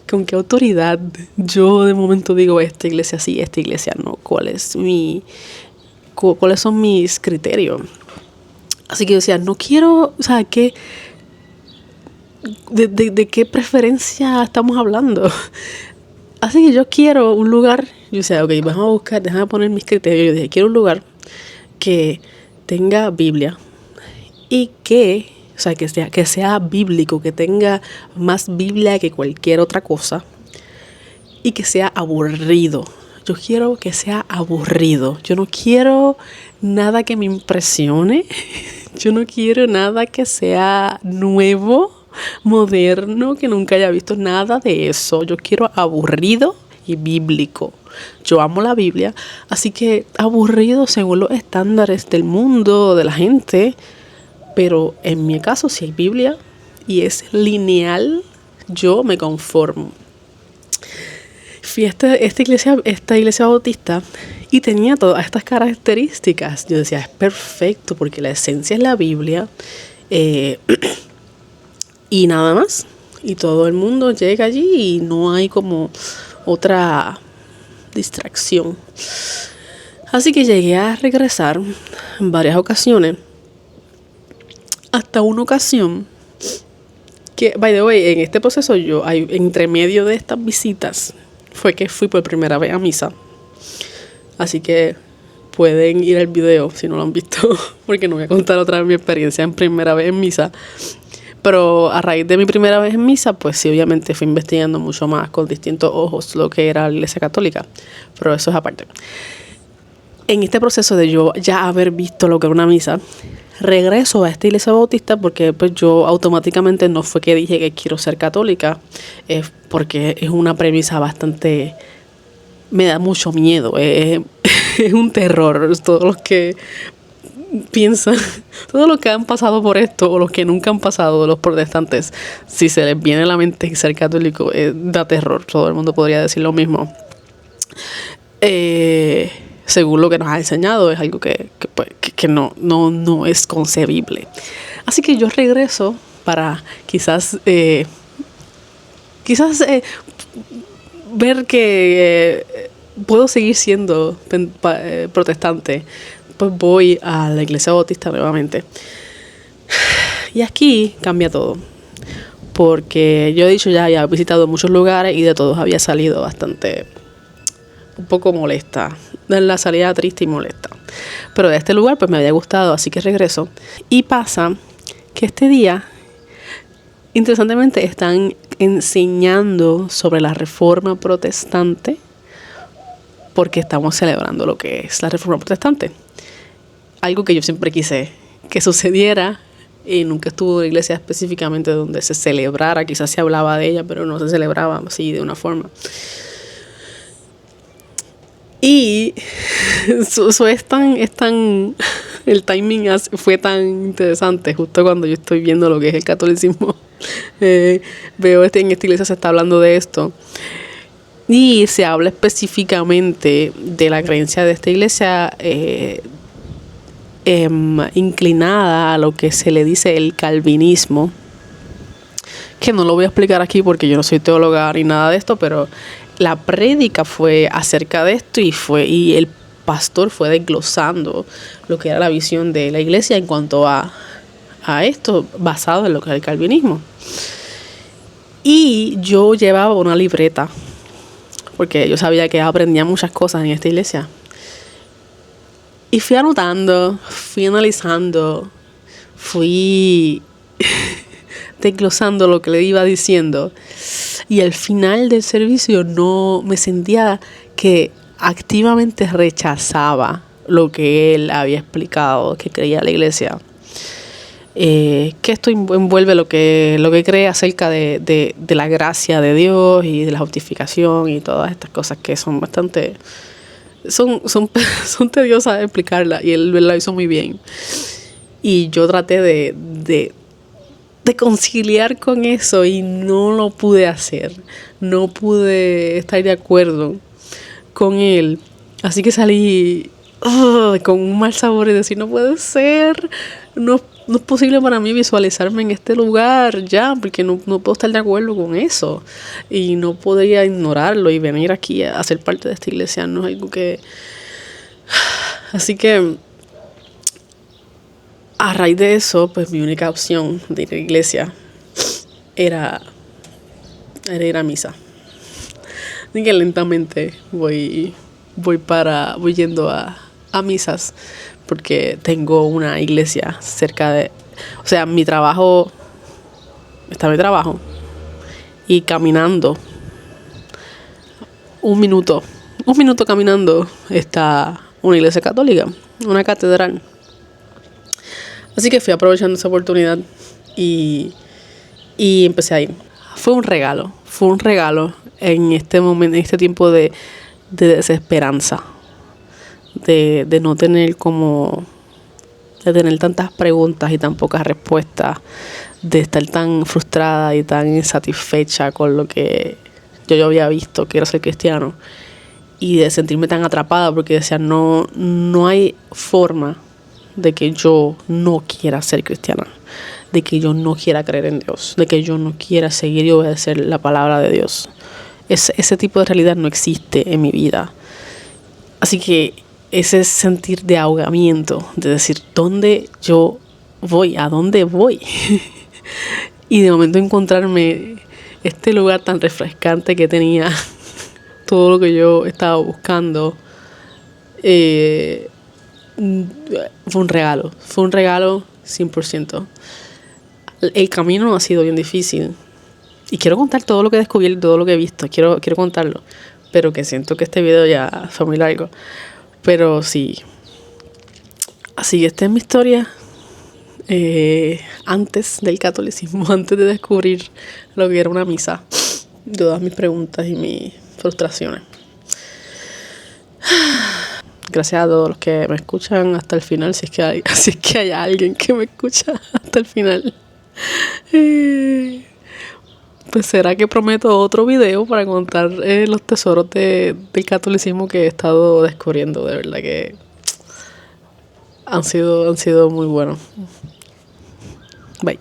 [SPEAKER 1] con qué autoridad yo de momento digo esta iglesia sí, esta iglesia no. ¿Cuáles son mis criterios? Así que yo decía, no quiero, o sea, ¿de qué preferencia estamos hablando? Así que yo quiero un lugar, yo decía, ok, vamos a buscar, déjame poner mis criterios. Yo dije, quiero un lugar que tenga Biblia y o sea, que sea bíblico, que tenga más Biblia que cualquier otra cosa y que sea aburrido. Yo quiero que sea aburrido. Yo no quiero nada que me impresione. Yo no quiero nada que sea nuevo, moderno, que nunca haya visto nada de eso. Yo quiero aburrido y bíblico. Yo amo la Biblia, así que aburrido según los estándares del mundo, de la gente. Pero en mi caso, si hay Biblia y es lineal, yo me conformo. Fui a esta iglesia bautista y tenía todas estas características. Yo decía, es perfecto porque la esencia es la Biblia y nada más. Y todo el mundo llega allí y no hay como otra distracción. Así que llegué a regresar en varias ocasiones. Hasta una ocasión que, by the way, en este proceso entre medio de estas visitas, fue que fui por primera vez a misa. Así que pueden ir al video si no lo han visto, porque no voy a contar otra vez mi experiencia en primera vez en misa. Pero a raíz de mi primera vez en misa, pues sí, obviamente fui investigando mucho más con distintos ojos lo que era la Iglesia Católica. Pero eso es aparte. En este proceso de yo ya haber visto lo que era una misa, regreso a esta iglesia bautista porque pues yo automáticamente no fue que dije que quiero ser católica, porque es una premisa bastante, me da mucho miedo, es un terror. Todos los que piensan, todos los que han pasado por esto o los que nunca han pasado, los protestantes, si se les viene a la mente ser católico, da terror. Todo el mundo podría decir lo mismo. Según lo que nos ha enseñado, es algo que no es concebible. Así que yo regreso para quizás ver que puedo seguir siendo protestante. Pues voy a la iglesia bautista nuevamente. Y aquí cambia todo. Porque yo he dicho ya he visitado muchos lugares y de todos había salido bastante, un poco molesta. La salida triste y molesta. Pero de este lugar pues me había gustado, así que regreso. Y pasa que este día, interesantemente, están enseñando sobre la Reforma Protestante, porque estamos celebrando lo que es la Reforma Protestante. Algo que yo siempre quise que sucediera, y nunca estuvo en la iglesia específicamente donde se celebrara. Quizás se hablaba de ella, pero no se celebraba así de una forma. Y eso es tan el timing fue tan interesante justo cuando yo estoy viendo lo que es el catolicismo. Veo en esta iglesia se está hablando de esto y se habla específicamente de la creencia de esta iglesia inclinada a lo que se le dice el calvinismo, que no lo voy a explicar aquí porque yo no soy teóloga ni nada de esto, pero la prédica fue acerca de esto y el pastor fue desglosando lo que era la visión de la iglesia en cuanto a esto, basado en lo que es el calvinismo. Y yo llevaba una libreta, porque yo sabía que aprendía muchas cosas en esta iglesia. Y fui anotando, fui analizando, fui desglosando lo que le iba diciendo. Y al final del servicio no me sentía que activamente rechazaba lo que él había explicado, que creía la iglesia. Que esto envuelve lo que cree acerca de la gracia de Dios y de la justificación y todas estas cosas que son bastante... Son tediosas de explicarlas y él lo hizo muy bien. Y yo traté de conciliar con eso y no lo pude hacer. No pude estar de acuerdo con él. Así que salí con un mal sabor y decir, no puede ser, no es posible para mí visualizarme en este lugar ya, porque no puedo estar de acuerdo con eso. Y no podría ignorarlo y venir aquí a ser parte de esta iglesia. No es algo que... Así que a raíz de eso, pues mi única opción de ir a la iglesia era ir a misa. y que lentamente voy yendo a misas, porque tengo una iglesia cerca de, o sea, mi trabajo, está mi trabajo, y caminando, un minuto caminando está una iglesia católica, una catedral. Así que fui aprovechando esa oportunidad y empecé a ir. Fue un regalo en este momento, en este tiempo de desesperanza, de no tener de tener tantas preguntas y tan pocas respuestas, de estar tan frustrada y tan insatisfecha con lo que yo había visto que era ser cristiano, y de sentirme tan atrapada porque decía, no hay forma de que yo no quiera ser cristiana, de que yo no quiera creer en Dios, de que yo no quiera seguir y obedecer la palabra de Dios. Ese tipo de realidad no existe en mi vida. Así que ese sentir de ahogamiento, de decir, ¿dónde yo voy? ¿A dónde voy? Y de momento encontrarme este lugar tan refrescante que tenía todo lo que yo estaba buscando, fue un regalo 100%. El camino ha sido bien difícil y quiero contar todo lo que he descubierto, todo lo que he visto, quiero contarlo, pero que siento que este video ya fue muy largo, pero sí. Así que esta es mi historia antes del catolicismo, antes de descubrir lo que era una misa, todas mis preguntas y mis frustraciones. Gracias a todos los que me escuchan hasta el final, si es que hay alguien que me escucha hasta el final. Pues será que prometo otro video para contar los tesoros del catolicismo que he estado descubriendo. De verdad que han sido muy buenos. Bye.